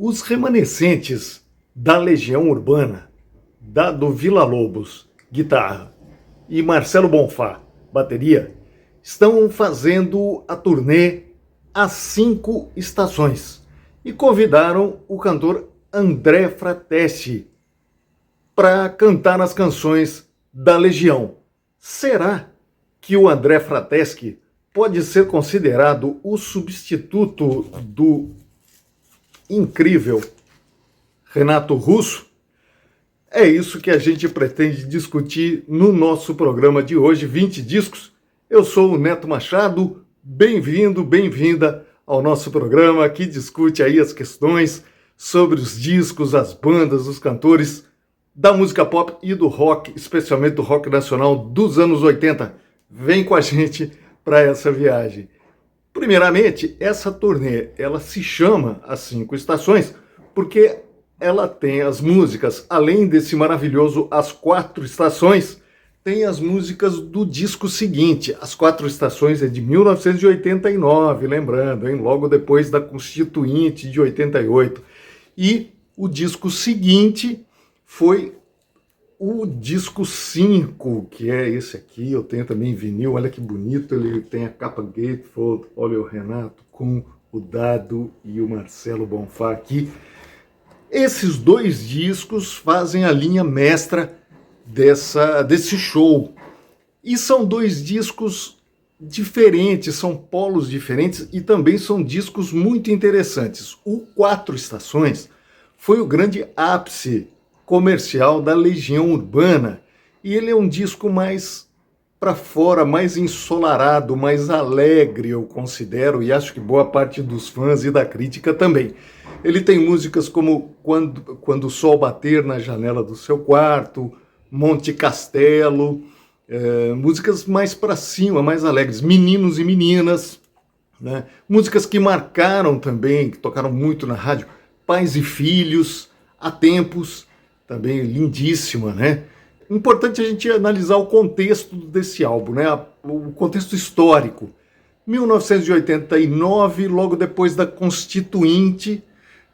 Os remanescentes da Legião Urbana, do Villa-Lobos, guitarra, e Marcelo Bonfá, bateria, estão fazendo a turnê As 5 Estações e convidaram o cantor André Fratesi para cantar as canções da Legião. Será que o André Fratesi pode ser considerado o substituto do incrível Renato Russo? É isso que a gente pretende discutir no nosso programa de hoje, 20 discos. Eu sou o Neto Machado, bem-vindo, bem-vinda ao nosso programa que discute aí as questões sobre os discos, as bandas, os cantores da música pop e do rock, especialmente do rock nacional dos anos 80. Vem com a gente para essa viagem. Primeiramente, essa turnê, ela se chama As 5 Estações, porque ela tem as músicas, além desse maravilhoso As 4 Estações, tem as músicas do disco seguinte. As 4 Estações é de 1989, lembrando, hein? Logo depois da Constituinte de 88. E o disco seguinte foi o disco 5, que é esse aqui. Eu tenho também vinil, olha que bonito, ele tem a capa Gatefold, olha o Renato com o Dado e o Marcelo Bonfá aqui. Esses dois discos fazem a linha mestra desse show. E são dois discos diferentes, são polos diferentes e também são discos muito interessantes. O 4 Estações foi o grande ápice comercial da Legião Urbana e ele é um disco mais para fora, mais ensolarado, mais alegre, eu considero, e acho que boa parte dos fãs e da crítica também. Ele tem músicas como Quando o Sol Bater na Janela do Seu Quarto, Monte Castelo, músicas mais para cima, mais alegres, Meninos e Meninas, né? Músicas que marcaram também, que tocaram muito na rádio, Pais e Filhos, Há Tempos, também lindíssima, né? Importante a gente analisar o contexto desse álbum, né? O contexto histórico. 1989, logo depois da Constituinte,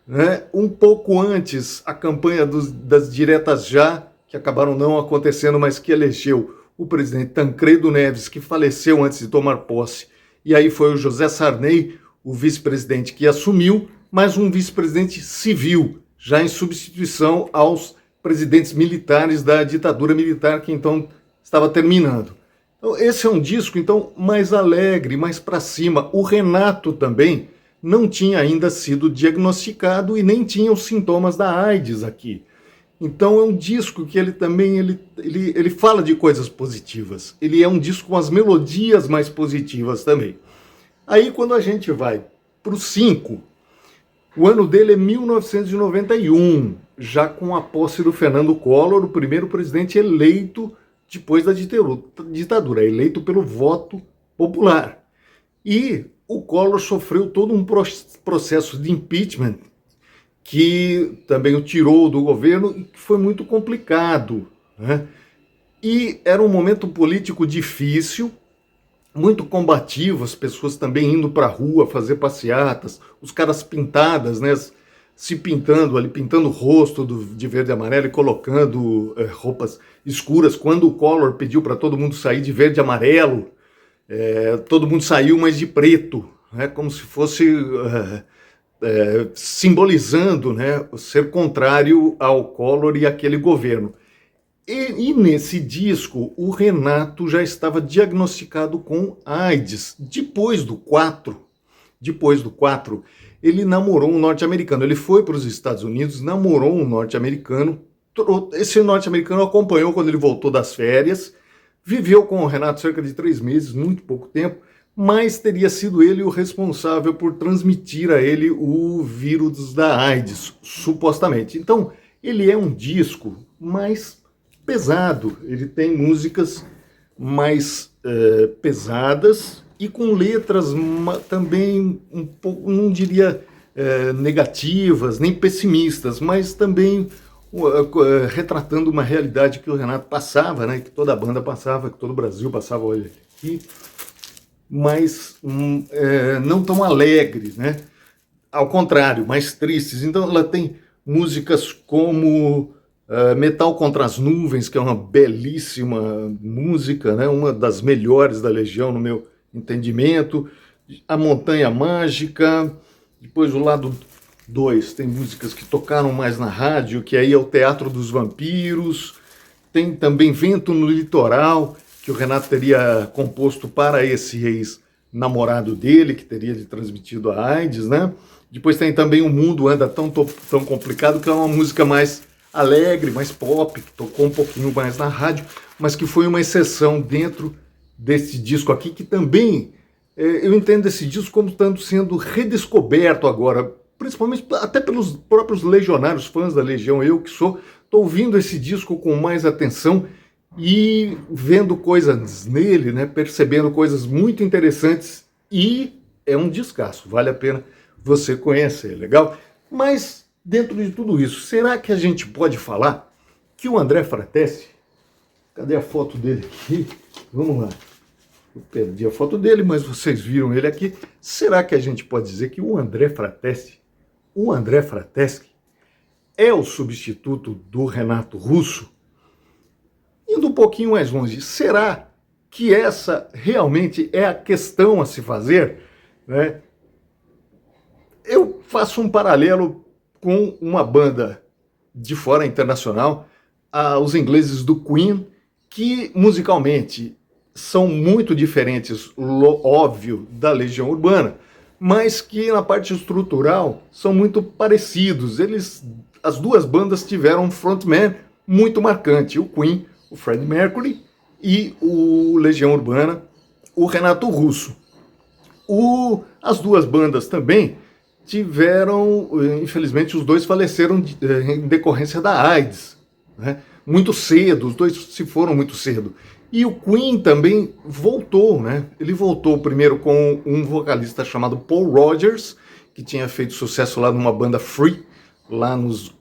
né? Um pouco antes, a campanha das diretas já, que acabaram não acontecendo, mas que elegeu o presidente Tancredo Neves, que faleceu antes de tomar posse. E aí foi o José Sarney, o vice-presidente, que assumiu, mas um vice-presidente civil, já em substituição aos presidentes militares da ditadura militar que então estava terminando. Então, esse é um disco então mais alegre, mais para cima. O Renato também não tinha ainda sido diagnosticado e nem tinha os sintomas da AIDS aqui. Então é um disco que ele também ele fala de coisas positivas. Ele é um disco com as melodias mais positivas também. Aí quando a gente vai para o 5, o ano dele é 1991, já com a posse do Fernando Collor, o primeiro presidente eleito depois da ditadura, eleito pelo voto popular. E o Collor sofreu todo um processo de impeachment que também o tirou do governo e que foi muito complicado, né? E era um momento político difícil, muito combativo, as pessoas também indo para a rua fazer passeatas, os caras pintadas, né, se pintando ali, pintando o rosto de verde e amarelo e colocando roupas escuras. Quando o Collor pediu para todo mundo sair de verde e amarelo, todo mundo saiu, mas de preto, né, como se fosse simbolizando, né, ser contrário ao Collor e àquele governo. E nesse disco, o Renato já estava diagnosticado com AIDS. Depois do 4, ele namorou um norte-americano. Ele foi para os Estados Unidos, namorou um norte-americano. Esse norte-americano acompanhou quando ele voltou das férias, viveu com o Renato cerca de 3 meses, muito pouco tempo, mas teria sido ele o responsável por transmitir a ele o vírus da AIDS, supostamente. Então, ele é um disco mais pesado, ele tem músicas mais pesadas e com letras também um pouco, não diria negativas, nem pessimistas, mas também retratando uma realidade que o Renato passava, né, que toda a banda passava, que todo o Brasil passava, olha aqui, mas não tão alegres, né? ao contrário, mais tristes. Então ela tem músicas como Metal contra as Nuvens, que é uma belíssima música, né? Uma das melhores da Legião, no meu entendimento. A Montanha Mágica. Depois o lado 2 tem músicas que tocaram mais na rádio, que aí é o Teatro dos Vampiros. Tem também Vento no Litoral, que o Renato teria composto para esse ex-namorado dele, que teria lhe transmitido a AIDS, né? Depois tem também O Mundo Anda Tão Complicado, que é uma música mais alegre, mais pop, que tocou um pouquinho mais na rádio, mas que foi uma exceção dentro desse disco aqui, que também eu entendo esse disco como estando sendo redescoberto agora, principalmente até pelos próprios legionários, fãs da Legião. Eu que sou, estou ouvindo esse disco com mais atenção e vendo coisas nele, né, percebendo coisas muito interessantes, e é um descasso, vale a pena você conhecer, legal? Mas dentro de tudo isso, será que a gente pode falar que o André Fratesi, cadê a foto dele aqui? Vamos lá. Eu perdi a foto dele, mas vocês viram ele aqui. Será que a gente pode dizer que o André Fratesi é o substituto do Renato Russo? Indo um pouquinho mais longe, será que essa realmente é a questão a se fazer? Né? Eu faço um paralelo com uma banda de fora internacional, os ingleses do Queen, que musicalmente são muito diferentes, óbvio, da Legião Urbana, mas que na parte estrutural são muito parecidos. As duas bandas tiveram um frontman muito marcante, o Queen, o Freddie Mercury, e o Legião Urbana, o Renato Russo. As duas bandas também tiveram, infelizmente, os dois faleceram em decorrência da AIDS, né? Muito cedo, os dois se foram muito cedo. E o Queen também voltou, né? Ele voltou primeiro com um vocalista chamado Paul Rodgers, que tinha feito sucesso lá numa banda Free, lá nos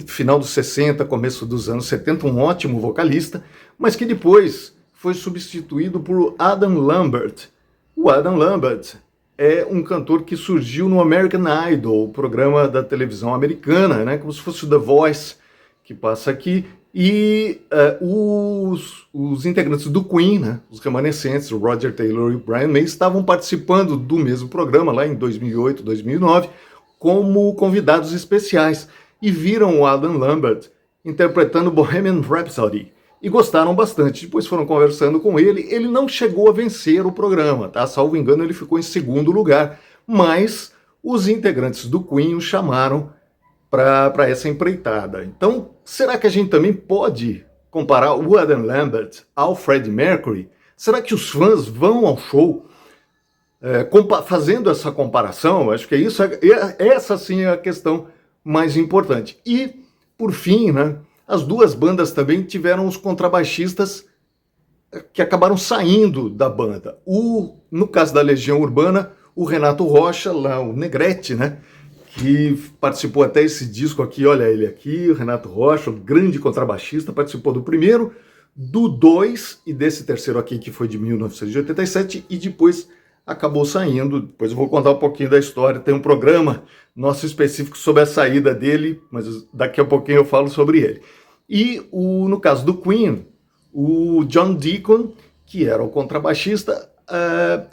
final dos 60, começo dos anos 70, um ótimo vocalista, mas que depois foi substituído por Adam Lambert. O Adam Lambert é um cantor que surgiu no American Idol, o programa da televisão americana, né? Como se fosse The Voice, que passa aqui. E os integrantes do Queen, né, os remanescentes, o Roger Taylor e o Brian May, estavam participando do mesmo programa lá em 2008, 2009, como convidados especiais, e viram o Adam Lambert interpretando Bohemian Rhapsody e gostaram bastante. Depois foram conversando com ele. Ele não chegou a vencer o programa, tá? Salvo engano, ele ficou em segundo lugar, mas os integrantes do Queen o chamaram para essa empreitada. Então, será que a gente também pode comparar o Adam Lambert ao Freddie Mercury? Será que os fãs vão ao show fazendo essa comparação? Acho que essa sim é a questão mais importante. E, por fim, né, as duas bandas também tiveram os contrabaixistas que acabaram saindo da banda. No caso da Legião Urbana, o Renato Rocha, lá, o Negrete, né, que participou até esse disco aqui, olha ele aqui, o Renato Rocha, o grande contrabaixista, participou do primeiro, do 2 e desse terceiro aqui, que foi de 1987, e depois acabou saindo. Depois eu vou contar um pouquinho da história, tem um programa nosso específico sobre a saída dele, mas daqui a pouquinho eu falo sobre ele. E no caso do Queen, o John Deacon, que era o contrabaixista,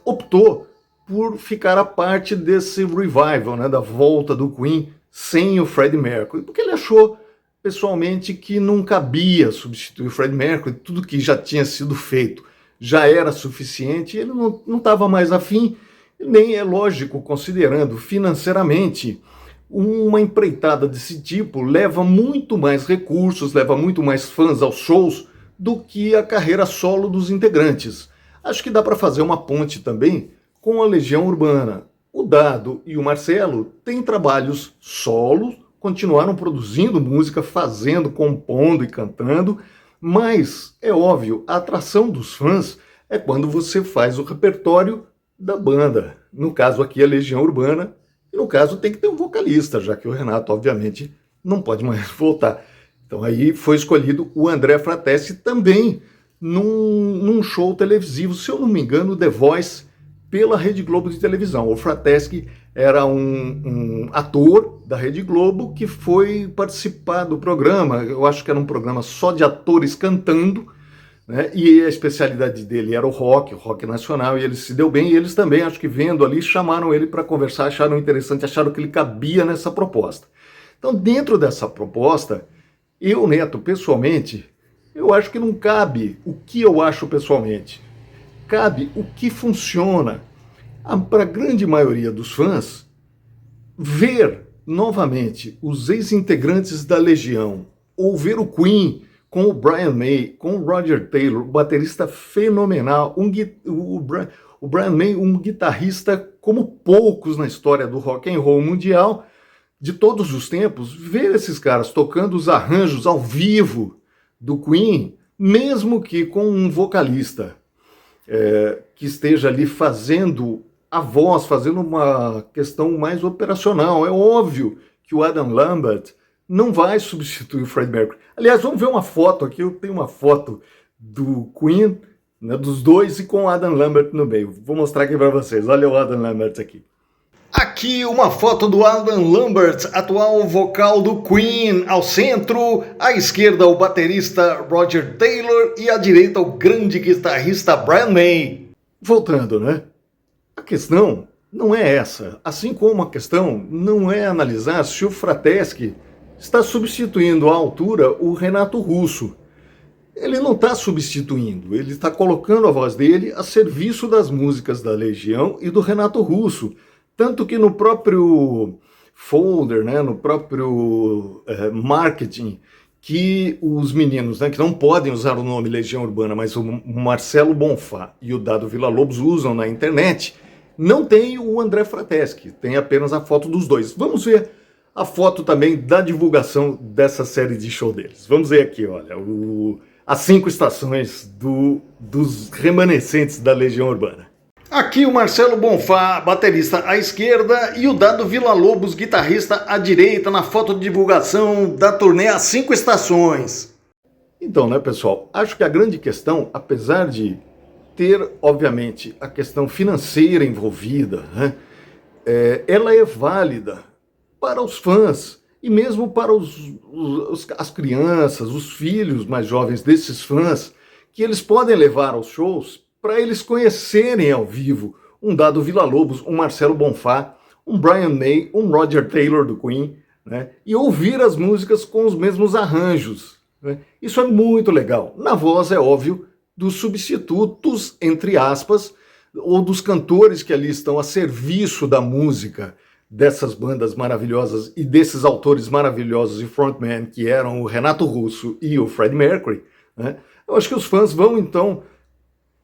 optou por ficar a parte desse revival, né, da volta do Queen sem o Freddie Mercury, porque ele achou pessoalmente que não cabia substituir o Freddie Mercury, tudo que já tinha sido feito já era suficiente, ele não estava mais afim, nem é lógico, considerando financeiramente, uma empreitada desse tipo leva muito mais recursos, leva muito mais fãs aos shows do que a carreira solo dos integrantes. Acho que dá para fazer uma ponte também com a Legião Urbana. O Dado e o Marcelo têm trabalhos solos, continuaram produzindo música, fazendo, compondo e cantando, mas, é óbvio, a atração dos fãs é quando você faz o repertório da banda. No caso aqui, a Legião Urbana, e no caso tem que ter um vocalista, já que o Renato, obviamente, não pode mais voltar. Então aí foi escolhido o André Fratesi também num show televisivo, se eu não me engano, The Voice, pela Rede Globo de televisão. O Fratesi era um ator da Rede Globo que foi participar do programa. Eu acho que era um programa só de atores cantando, né? E a especialidade dele era o rock nacional, e ele se deu bem, e eles também, acho que vendo ali, chamaram ele para conversar, acharam interessante, acharam que ele cabia nessa proposta. Então, dentro dessa proposta, eu, Neto, pessoalmente, eu acho que não cabe o que eu acho pessoalmente. Cabe o que funciona. Para a grande maioria dos fãs, ver novamente os ex-integrantes da Legião, ou ver o Queen com o Brian May, com o Roger Taylor, um baterista fenomenal, o Brian May, um guitarrista como poucos na história do rock and roll mundial, de todos os tempos, ver esses caras tocando os arranjos ao vivo do Queen, mesmo que com um vocalista que esteja ali fazendo a voz, fazendo uma questão mais operacional. É óbvio que o Adam Lambert não vai substituir o Freddie Mercury. Aliás, vamos ver uma foto aqui. Eu tenho uma foto do Queen, né, dos dois, e com o Adam Lambert no meio. Vou mostrar aqui para vocês. Olha o Adam Lambert aqui. Aqui uma foto do Adam Lambert, atual vocal do Queen, ao centro, à esquerda o baterista Roger Taylor e à direita o grande guitarrista Brian May. Voltando, né? A questão não é essa, assim como a questão não é analisar se o Frateschi está substituindo à altura o Renato Russo. Ele não está substituindo, ele está colocando a voz dele a serviço das músicas da Legião e do Renato Russo. Tanto que no próprio folder, né, no próprio marketing, que os meninos, né, que não podem usar o nome Legião Urbana, mas o Marcelo Bonfá e o Dado Villa-Lobos usam na internet, não tem o André Frateschi, tem apenas a foto dos dois. Vamos ver a foto também da divulgação dessa série de show deles. Vamos ver aqui, olha, as 5 estações dos remanescentes da Legião Urbana. Aqui o Marcelo Bonfá, baterista à esquerda, e o Dado Villa-Lobos, guitarrista à direita, na foto de divulgação da turnê As 5 Estações. Então, né, pessoal, acho que a grande questão, apesar de ter, obviamente, a questão financeira envolvida, né, ela é válida para os fãs e mesmo para as crianças, os filhos mais jovens desses fãs, que eles podem levar aos shows para eles conhecerem ao vivo um Dado Villa-Lobos, um Marcelo Bonfá, um Brian May, um Roger Taylor do Queen, né, e ouvir as músicas com os mesmos arranjos, né. Isso é muito legal. Na voz, é óbvio, dos substitutos, entre aspas, ou dos cantores que ali estão a serviço da música dessas bandas maravilhosas e desses autores maravilhosos e frontman que eram o Renato Russo e o Freddie Mercury, né. Eu acho que os fãs vão, então,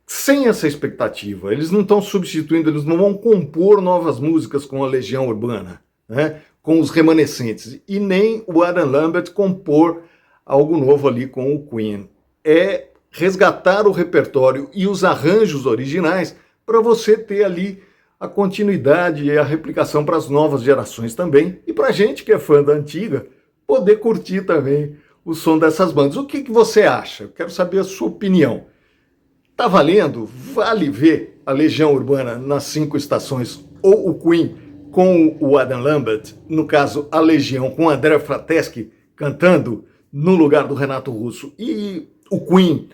sem essa expectativa. Eles não estão substituindo, eles não vão compor novas músicas com a Legião Urbana, né, com os remanescentes, e nem o Adam Lambert compor algo novo ali com o Queen. É resgatar o repertório e os arranjos originais para você ter ali a continuidade e a replicação para as novas gerações também, e para a gente que é fã da antiga, poder curtir também o som dessas bandas. O que você acha? Eu quero saber a sua opinião. Tá valendo? Vale ver a Legião Urbana nas 5 estações ou o Queen com o Adam Lambert, no caso a Legião com o André Frateschi cantando no lugar do Renato Russo, e o Queen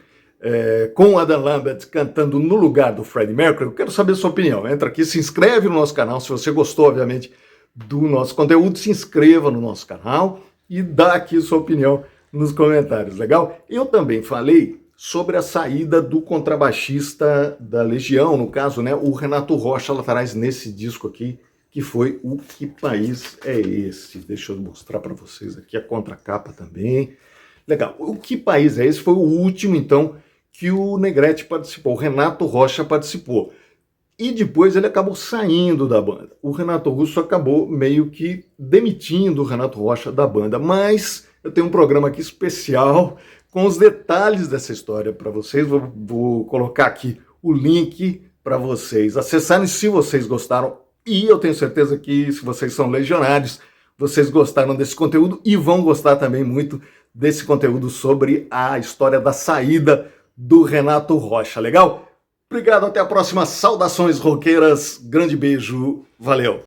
com o Adam Lambert cantando no lugar do Freddie Mercury? Eu quero saber a sua opinião. Entra aqui, se inscreve no nosso canal, se você gostou, obviamente, do nosso conteúdo, se inscreva no nosso canal e dá aqui sua opinião nos comentários, legal? Eu também falei sobre a saída do contrabaixista da Legião, no caso, né, o Renato Rocha, lá atrás, nesse disco aqui, que foi o Que País é Esse? Deixa eu mostrar para vocês aqui a contracapa também. Legal, o Que País é Esse? Foi o último, então, que o Negrete participou, o Renato Rocha participou. E depois ele acabou saindo da banda. O Renato Russo acabou meio que demitindo o Renato Rocha da banda, mas eu tenho um programa aqui especial com os detalhes dessa história para vocês. Vou colocar aqui o link para vocês acessarem se vocês gostaram, e eu tenho certeza que se vocês são legionários, vocês gostaram desse conteúdo e vão gostar também muito desse conteúdo sobre a história da saída do Renato Rocha, legal? Obrigado, até a próxima. Saudações roqueiras, grande beijo, valeu!